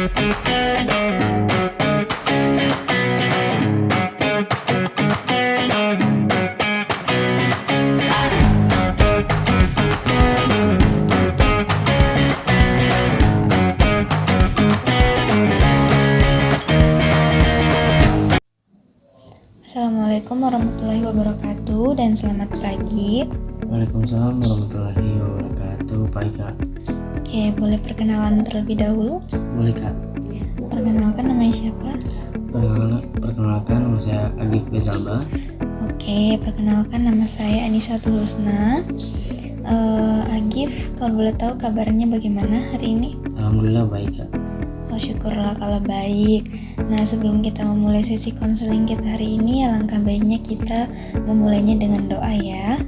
Assalamualaikum warahmatullahi wabarakatuh dan selamat pagi. Waalaikumsalam warahmatullahi wabarakatuh. Baik Kak. Oke, boleh perkenalan terlebih dahulu? Boleh Kak. Perkenalkan namanya siapa? Perkenalkan nama saya Agif Bezalba. Oke, perkenalkan nama saya Anisatul Husna. Agif, kalau boleh tahu kabarnya bagaimana hari ini? Alhamdulillah baik Kak. Oh, syukurlah kalau baik. Nah, sebelum kita memulai sesi konseling kita hari ini, alangkah baiknya kita memulainya dengan doa ya.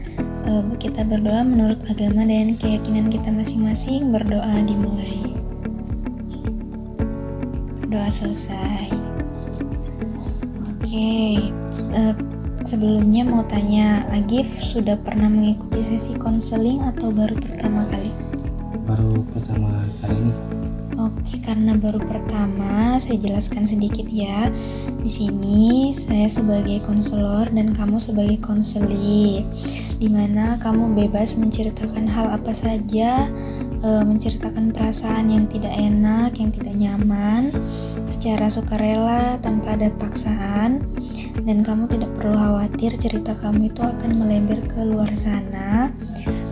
Kita berdoa menurut agama dan keyakinan kita masing-masing. Berdoa dimulai. Doa selesai. Oke, sebelumnya mau tanya, Agif sudah pernah mengikuti sesi konseling atau baru pertama kali? Baru pertama kali ini. Oke, karena baru pertama, saya jelaskan sedikit ya. Di sini saya sebagai konselor dan kamu sebagai konseli, dimana kamu bebas menceritakan hal apa saja, menceritakan perasaan yang tidak enak, yang tidak nyaman, secara sukarela tanpa ada paksaan, dan kamu tidak perlu khawatir cerita kamu itu akan melebar ke luar sana,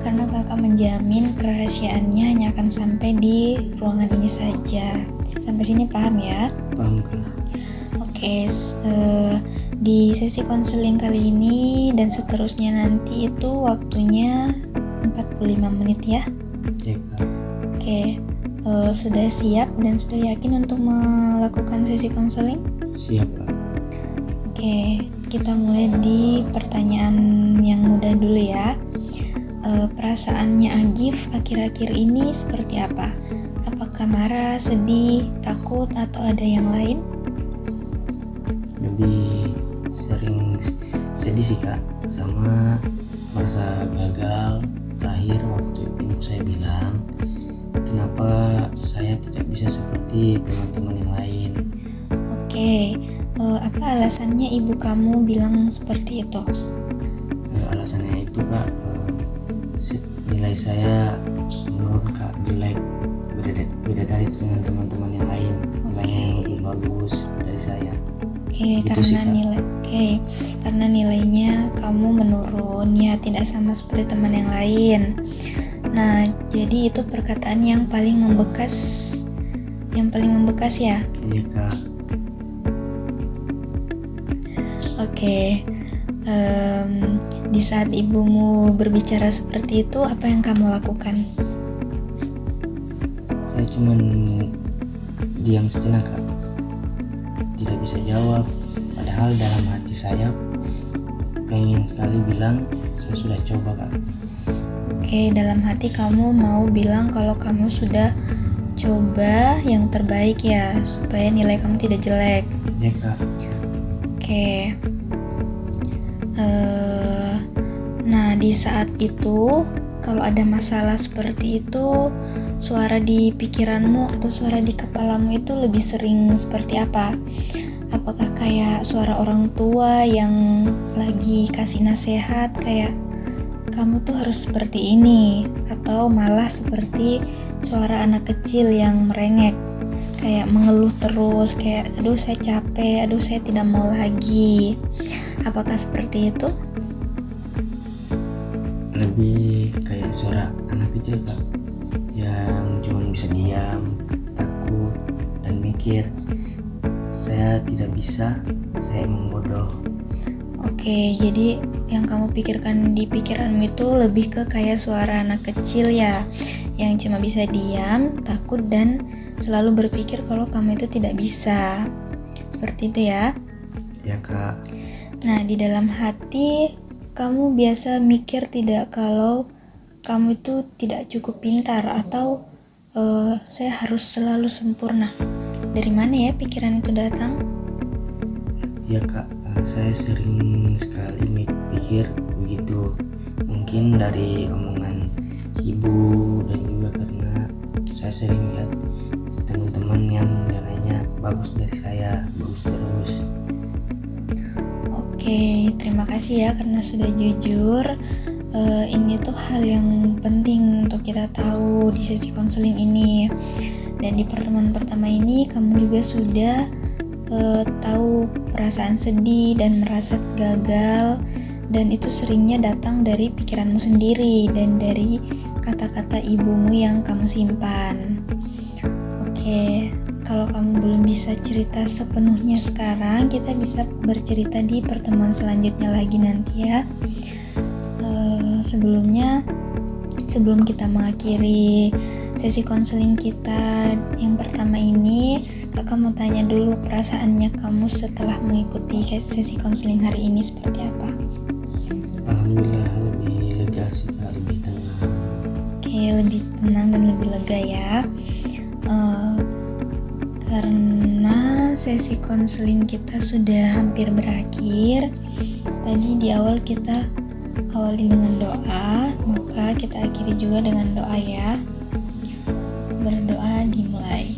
karena kakak menjamin kerahasiaannya hanya akan sampai di ruangan ini saja. Sampai sini paham ya? Paham Kak. Oke, di sesi konseling kali ini dan seterusnya nanti itu waktunya 45 menit ya. Ya Kak. Oke, sudah siap dan sudah yakin untuk melakukan sesi konseling? Siap Kak. Oke, kita mulai di pertanyaan yang mudah dulu ya. Perasaannya Agif akhir-akhir ini seperti apa? Apakah marah, sedih, takut, atau ada yang lain? Lebih sering sedih sih Kak, sama merasa gagal. Terakhir waktu ibu saya bilang, kenapa saya tidak bisa seperti teman-teman yang lain. Oke, apa alasannya ibu kamu bilang seperti itu? Alasannya itu Kak, nilai saya menurun Kak, jelek, beda dari dengan teman-teman yang lain. Nilainya yang lebih bagus dari saya. Oke, karena nilainya kamu menurun ya, tidak sama seperti teman yang lain. Nah, jadi itu perkataan yang paling membekas ya. Iya Kak. Oke, di saat ibumu berbicara seperti itu, apa yang kamu lakukan? Saya cuman diam sejenak Kak, tidak bisa jawab, padahal dalam hati saya pengen sekali bilang saya sudah coba Kak. Oke, dalam hati kamu mau bilang kalau kamu sudah coba yang terbaik ya, supaya nilai kamu tidak jelek. Iya Kak. Oke. Nah, di saat itu kalau ada masalah seperti itu, suara di pikiranmu atau suara di kepalamu itu lebih sering seperti apa? Apakah kayak suara orang tua yang lagi kasih nasihat kayak kamu tuh harus seperti ini, atau malah seperti suara anak kecil yang merengek, kayak mengeluh terus, kayak aduh saya capek, aduh saya tidak mau lagi. Apakah seperti itu? Lebih kayak suara anak kecil Kak, yang cuma bisa diam, takut, dan mikir saya tidak bisa, saya emang bodoh. Oke, jadi yang kamu pikirkan di pikiranmu itu lebih ke kayak suara anak kecil ya, yang cuma bisa diam, takut, dan selalu berpikir kalau kamu itu tidak bisa. Seperti itu ya? Ya Kak. Nah, di dalam hati kamu biasa mikir tidak kalau kamu itu tidak cukup pintar atau saya harus selalu sempurna. Dari mana ya pikiran itu datang? Ya Kak, saya sering sekali mikir begitu. Mungkin dari omongan ibu dan juga karena saya sering lihat teman-teman yang nilainya bagus dari saya, bagus terus. Oke, terima kasih ya karena sudah jujur. Ini tuh hal yang penting untuk kita tahu di sesi konseling ini. Dan di pertemuan pertama ini kamu juga sudah tahu perasaan sedih dan merasa gagal, dan itu seringnya datang dari pikiranmu sendiri dan dari kata-kata ibumu yang kamu simpan. Oke, kalau kamu belum bisa cerita sepenuhnya sekarang, kita bisa bercerita di pertemuan selanjutnya lagi nanti ya. Sebelum kita mengakhiri sesi konseling kita yang pertama ini, kakak mau tanya dulu perasaannya kamu setelah mengikuti sesi konseling hari ini seperti apa? Alhamdulillah lebih lega sih Kak, lebih tenang. Oke, lebih tenang dan lebih lega ya. Karena sesi konseling kita sudah hampir berakhir. Tadi di awal kita awali dengan doa, maka kita akhiri juga dengan doa ya. Berdoa dimulai.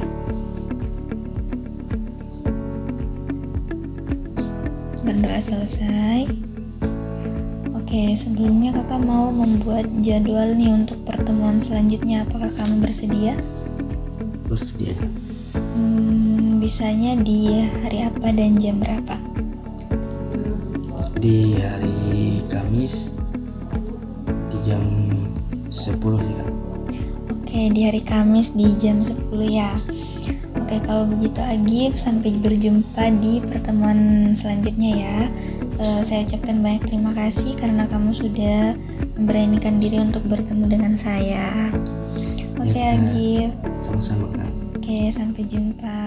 Berdoa selesai. Oke, sebelumnya kakak mau membuat jadwal nih untuk pertemuan selanjutnya. Apakah kamu bersedia? Bersedia. Bisanya di hari apa dan jam berapa? Di hari Kamis di jam 10 sih Kak. Oke, di hari Kamis di jam 10 ya. Oke, kalau begitu Agif, sampai berjumpa di pertemuan selanjutnya ya. Saya ucapkan banyak terima kasih karena kamu sudah memberanikan diri untuk bertemu dengan saya. Oke, Ya, Agif. sama-sama Kak. Oke, sampai jumpa.